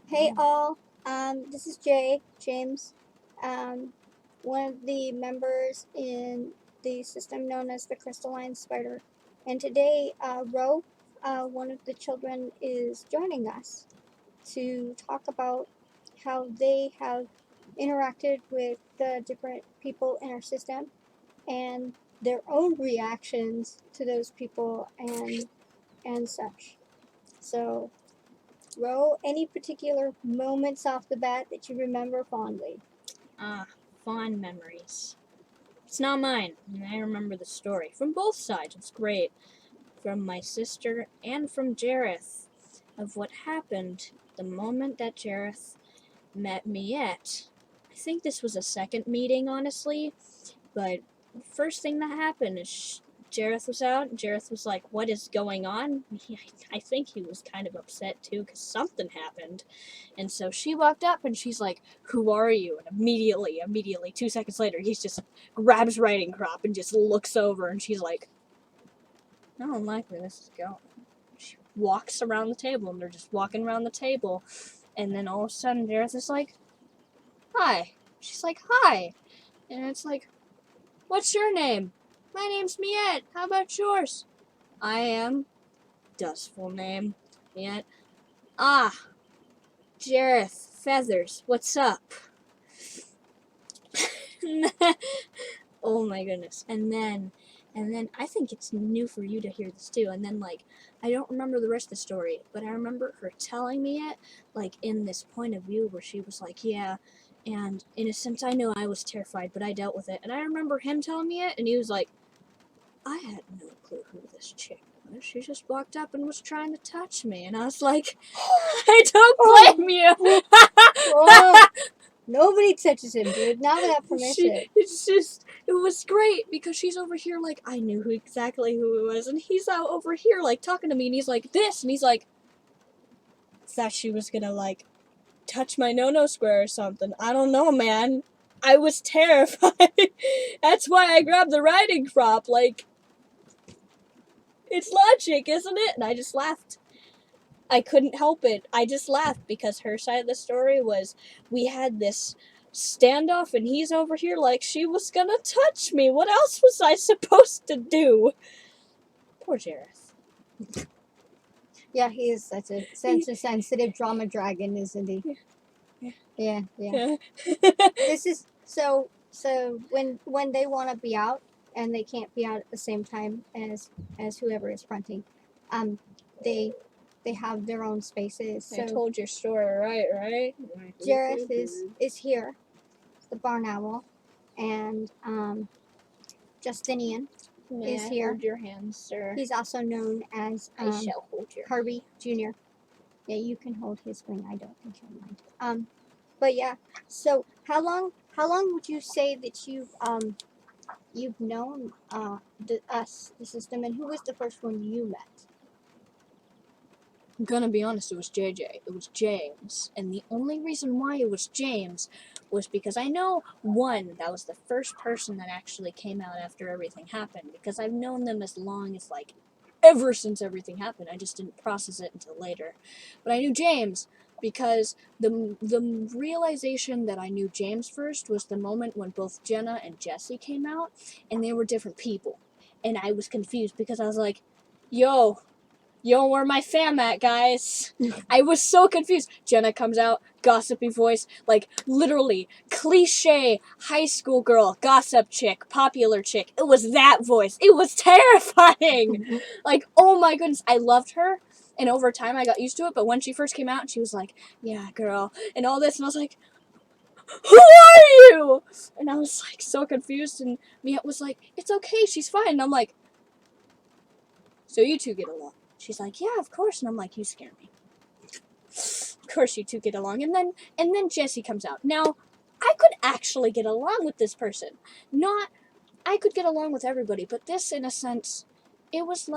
Hey all, this is James, um, one of the members in the system known as the Crystaline Spider. And today, Ro, one of the children, is joining us to talk about how they have interacted with the different people in our system and their own reactions to those people and such. So Ro, any particular moments off the bat that you remember fondly? Fond memories. It's not mine, and I remember the story. From both sides, it's great. From my sister and from Jareth, of what happened the moment that Jareth met Miette. I think this was a second meeting, honestly, but the first thing that happened is Jareth was out, and Jareth was like, "What is going on?" I think he was kind of upset too, because something happened. And so she walked up, and she's like, "Who are you?" And immediately, 2 seconds later, he just grabs Riding Crop and just looks over, and she's like, "I don't like where this is going." She walks around the table, and they're just walking around the table, and then all of a sudden, Jareth is like, "Hi." She's like, "Hi." And it's like, "What's your name?" "My name's Miette. How about yours?" "I am," Dust's full name, Miette. "Ah, Jareth Feathers, what's up?" Oh my goodness. And then I think it's new for you to hear this too. And then I don't remember the rest of the story, but I remember her telling me it in this point of view where she was like, "Yeah." And in a sense, I know I was terrified, but I dealt with it. And I remember him telling me it, and he was like, "I had no clue who this chick was. She just walked up and was trying to touch me." And I was like, "I don't blame you." Oh, nobody touches him, dude. Not without permission. It was great because she's over here I knew exactly who it was, and he's out over here talking to me, and he's like this, and he's like, "Thought she was gonna touch my no-no square or something. I don't know, man. I was terrified." That's why I grabbed the riding crop. It's logic, isn't it? And I just laughed. I couldn't help it. I just laughed because her side of the story was we had this standoff, and he's over here like she was gonna touch me. What else was I supposed to do? Poor Jareth. Yeah, he is such a sensitive drama dragon, isn't he? Yeah. This is so when they want to be out and they can't be out at the same time as whoever is fronting, they have their own spaces. So I told your story, right? Jareth is here, the barn owl, and Justinian is here. Hold your hand, sir. He's also known as I shall hold your Harvey Jr. Yeah, you can hold his wing. I don't think he'll mind. But yeah. So how long would you say that you've known the system, and who was the first one you met? I'm gonna be honest, it was JJ. It was James. And the only reason why it was James was because I know, one, that was the first person that actually came out after everything happened. Because I've known them as long as, ever since everything happened. I just didn't process it until later. But I knew James because the realization that I knew James first was the moment when both Jenna and Jesse came out, and they were different people. And I was confused because I was like, yo, where my fam at, guys? I was so confused. Jenna comes out, gossipy voice, literally cliche high school girl, gossip chick, popular chick. It was that voice. It was terrifying. Oh my goodness, I loved her. And over time, I got used to it. But when she first came out, she was like, "Yeah, girl," and all this, and I was like, "Who are you?" And I was so confused. And Mia was like, "It's okay, she's fine." And I'm like, "So you two get along?" She's like, "Yeah, of course." And I'm like, "You scare me." Of course you two get along. And then Jesse comes out. Now, I could actually get along with this person. I could get along with everybody, but this, in a sense, it was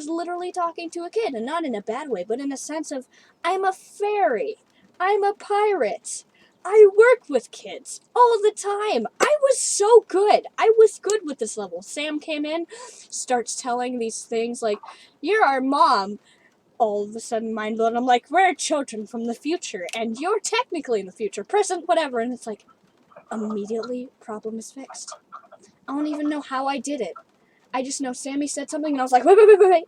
literally talking to a kid, and not in a bad way, but in a sense of, I'm a fairy. I'm a pirate. I work with kids all the time. I was so good. I was good with this level. Sam came in, starts telling these things like, "You're our mom." all of a sudden mind blown. I'm like, we're children from the future, and you're technically in the future, present, whatever. And it's like, immediately, problem is fixed. I don't even know how I did it. I just know Sammy said something, and I was like, wait.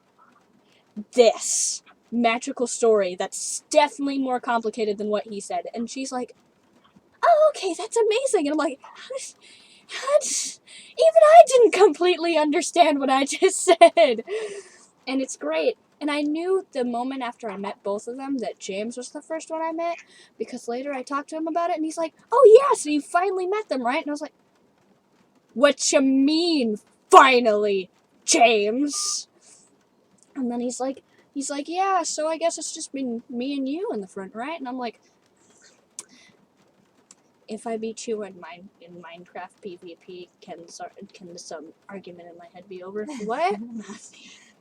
This magical story that's definitely more complicated than what he said. And she's like, oh, okay, that's amazing. And I'm like, even I didn't completely understand what I just said. And it's great. And I knew the moment after I met both of them that James was the first one I met, because later I talked to him about it, and he's like, oh yeah, so you finally met them, right? And I was like, what you mean, finally, James? And then he's like, yeah, so I guess it's just been me and you in the front, right? And I'm like, if I beat you in Minecraft PvP, can some argument in my head be over? What?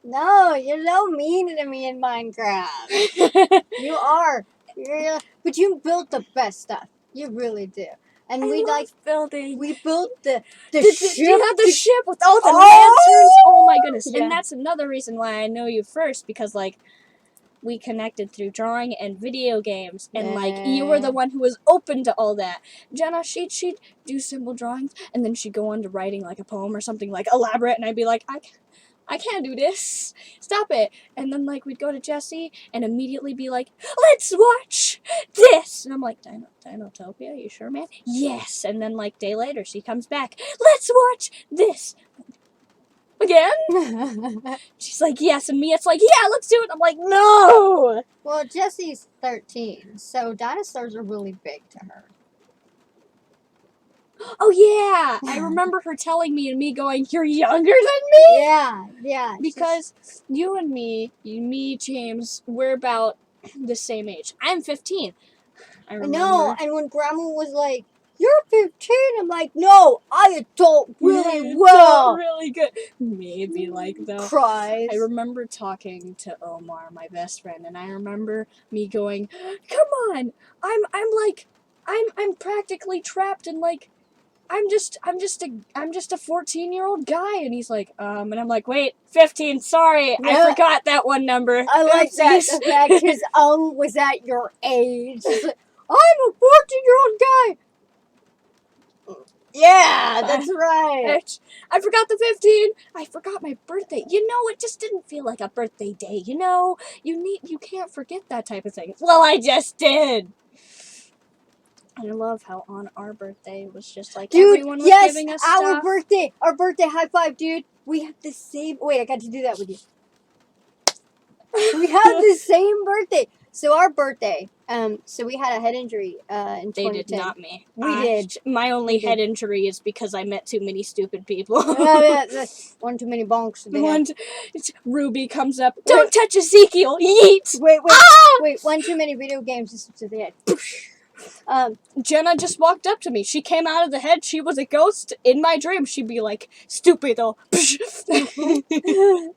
No, you're so mean to me in Minecraft. You are. But you built the best stuff. You really do. And I we love like building. we built the ship. Yeah, the ship with all the Oh! lanterns. Oh my goodness! Yeah. And that's another reason why I know you first, because like we connected through drawing and video games, and like you were the one who was open to all that. Jenna, she'd do simple drawings, and then she'd go on to writing like a poem or something like elaborate, and I'd be like, I can't do this. Stop it. And then like we'd go to Jesse and immediately be like, let's watch this. And I'm like, Dinotopia, you sure, man? Yes. And then like day later she comes back, let's watch this. Again? She's like, yes. And Mia's like, yeah, let's do it. I'm like, no. Well, Jesse's 13, so dinosaurs are really big to her. Oh yeah. I remember her telling me and me going, you're younger than me? Yeah. Because you and me, James, we're about the same age. I'm 15. I remember. No, and when Grandma was like, you're 15, I'm like, no, I adult really well. Really good. Maybe like though. Cries. I remember talking to Omar, my best friend, and I remember me going, come on, I'm practically trapped in like, I'm just a 14-year-old guy. And he's like, and I'm like, wait, 15, sorry, Yeah. I forgot that one number. I like that, the fact his was at your age. He's like, I'm a 14-year-old guy. Yeah, that's right. I forgot the 15. I forgot my birthday. You know, it just didn't feel like a birthday day. You know, you can't forget that type of thing. Well, I just did. And I love how on our birthday it was just like Dude, everyone was yes, giving us our stuff. birthday. Our birthday high five, dude. We have the same. Wait, I got to do that with you. We have the same birthday. So our birthday. So we had a head injury in 2010. They did not me. We did. My only head injury is because I met too many stupid people. One too many bonks. Ruby comes up. Don't touch Ezekiel. Yeet. Wait. Ah! Wait. One too many video games to the head. Jenna just walked up to me. She came out of the head. She was a ghost. In my dream, she'd be like, stupido.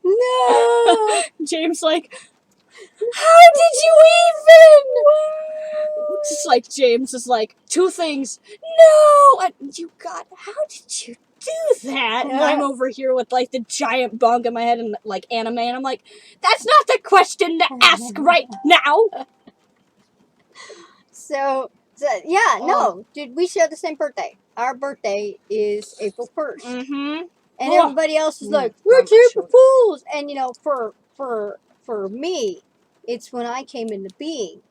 No. James like, how did you even? Just like James is like, two things. No, how did you do that? And I'm over here with like the giant bong in my head and like anime, and I'm like, that's not the question to ask right now. So yeah, no, dude, we share the same birthday. Our birthday is April 1st. Mm-hmm. And everybody else is like, we're April Fools. And you know, for me, it's when I came into being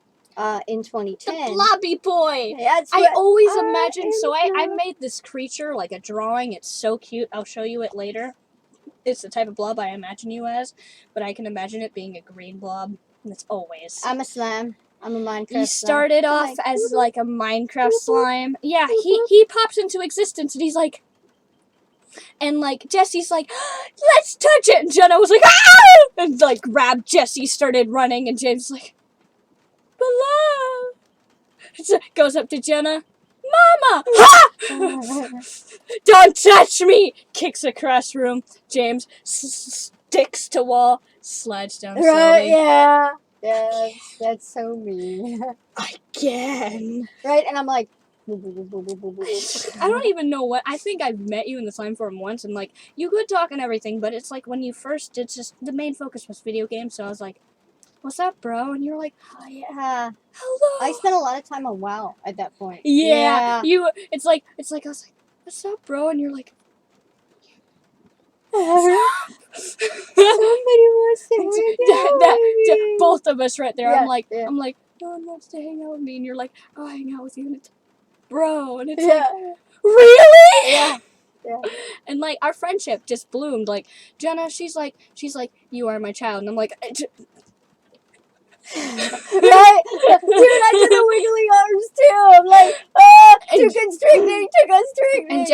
in 2010. The blobby boy. I always imagine. So I made this creature, like a drawing. It's so cute. I'll show you it later. It's the type of blob I imagine you as, but I can imagine it being a green blob. And it's always. I'm a slime. I'm a Minecraft. He started off as like a Minecraft slime. Yeah, he pops into existence and he's like, and like Jesse's like, let's touch it, and Jenna was like, ah! And like grabbed Jesse, started running, and James like, below. Goes up to Jenna, Mama, ha! Don't touch me! Kicks across room. James sticks to wall, slides down slowly. Right? Yeah. Yeah, that's so mean. Again. Right? And I'm like, I don't even know what. I think I've met you in the slime form once, and like, you could talk and everything, but it's like when you first did, just the main focus was video games, so I was like, what's up, bro? And you're like, Oh, yeah. hello. I spent a lot of time on WoW at that point. Yeah. It's like I was like, what's up, bro? And you're like, Somebody wants to hang out with me. both of us right there. Yeah, I'm like, yeah. no one wants to hang out with me, and you're like, oh, I'll hang out with you, and it's, bro, and it's Yeah. like, really? Yeah. Yeah. And like our friendship just bloomed. Like Jenna, she's like, you are my child, and I'm like, Right? Dude, I did the wiggly arms too. I'm like, too constricting. And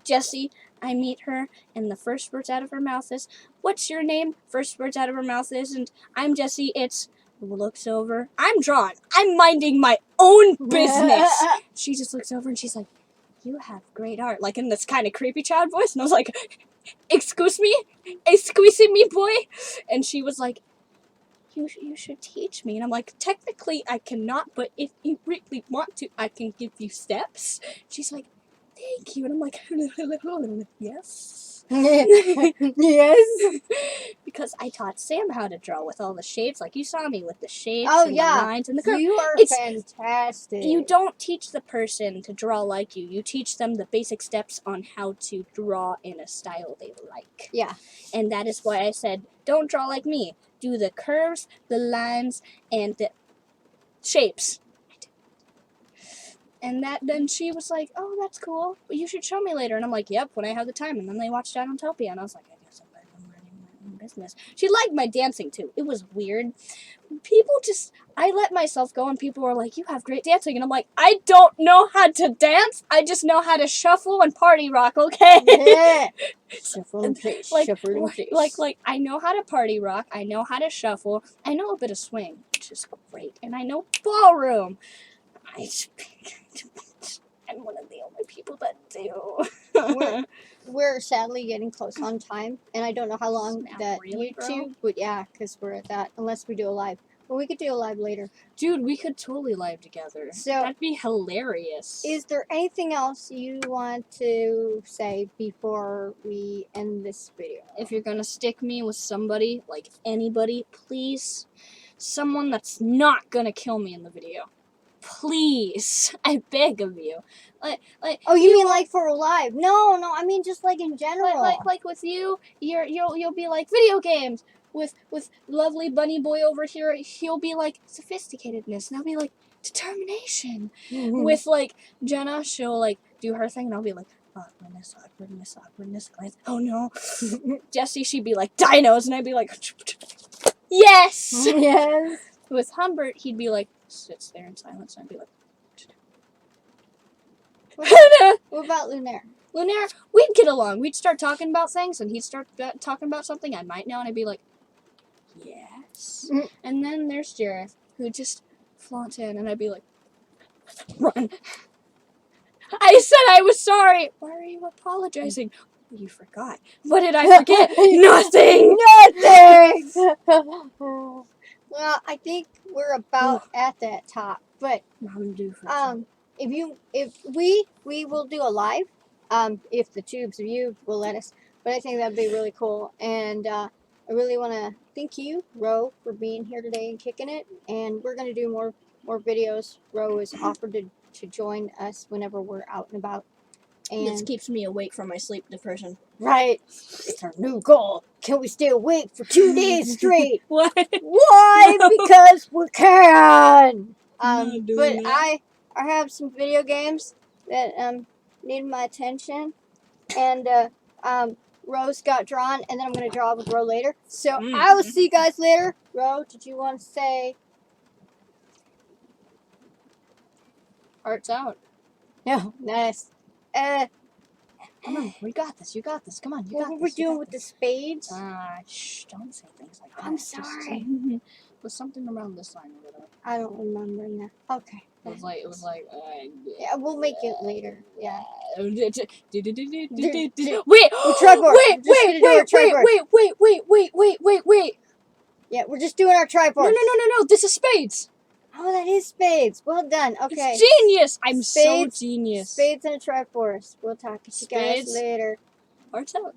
Jessie, I meet her, and the first words out of her mouth is, what's your name? First words out of her mouth isn't, I'm Jessie, it's, looks over, I'm drawn, I'm minding my own business. She just looks over and she's like, you have great art, like in this kind of creepy child voice, and I was like, excuse me, boy, and she was like, you should teach me. And I'm like, technically I cannot, but if you really want to, I can give you steps. She's like, thank you. And I'm like, yes. Yes. Because I taught Sam how to draw with all the shapes. Like you saw me with the shapes Oh, and yeah. the lines and the curves. You are It's- fantastic. You don't teach the person to draw like you. You teach them the basic steps on how to draw in a style they like. Yeah. And that is why I said, don't draw like me. Do the curves, the lines, and the shapes. And then she was like, oh, that's cool, but you should show me later. And I'm like, yep, when I have the time. And then they watched Autotopia, and I was like, I guess I'm running my own business. She liked my dancing, too. It was weird. I let myself go, and people were like, you have great dancing. And I'm like, I don't know how to dance. I just know how to shuffle and party rock, okay? Yeah. Shuffle and pace. Like, I know how to party rock. I know how to shuffle. I know a bit of swing, which is great. And I know ballroom. I'm one of the only people that do. We're sadly getting close on time, and I don't know how long Snap, that really, bro? YouTube, but yeah, because we're at that, unless we do a live. But we could do a live later. Dude, we could totally live together. So, that'd be hilarious. Is there anything else you want to say before we end this video? If you're gonna stick me with somebody, like anybody, please, someone that's not gonna kill me in the video. Please, I beg of you. Oh, you mean like for a live? No, I mean just like in general. Like with you, you'll be like video games. With lovely bunny boy over here, he'll be like sophisticatedness, and I'll be like determination. With like Jenna, she'll like do her thing, and I'll be like awkwardness. Oh no. Jessie, she'd be like dinos, and I'd be like yes. Yes. With Humbert, he'd be like sits there in silence, and I'd be like. What about Lunaire? Lunaire, we'd get along. We'd start talking about things, and he'd start talking about something I might know, and I'd be like, yes. Mm. And then there's Jareth, who just flaunts in, and I'd be like, run. I said I was sorry. Why are you apologizing? You forgot. What did I forget? Nothing. Well, I think we're about at that top, but I'm due for some. if we will do a live, if the tubes of you will let us, but I think that'd be really cool, and I really want to thank you, Ro, for being here today and kicking it, and we're gonna do more videos. Ro is offered to join us whenever we're out and about, and This keeps me awake from my sleep depression. right, it's our new goal. Can we stay awake for 2 days straight? What? Why? No. Because we can. Not doing But that. I have some video games that need my attention, and Rose got drawn, and then I'm gonna draw with Ro later. So I will see you guys later. Ro, did you want to say? Art's out. No, nice. Come on, we got this. You got this. Come on, you got this. What were we doing with the spades? Shh, don't say things like that. I'm sorry. Was something around this line over there. I don't remember now. Okay. It was like. Yeah, we'll make it later. Yeah. Wait! We're tripod. Wait! Yeah, we're just doing our tripod. No! This is spades. Oh, that is spades. Well done. Okay. It's genius. I'm so genius. Spades and a triforce. We'll talk to you guys Spades. later. Art's out.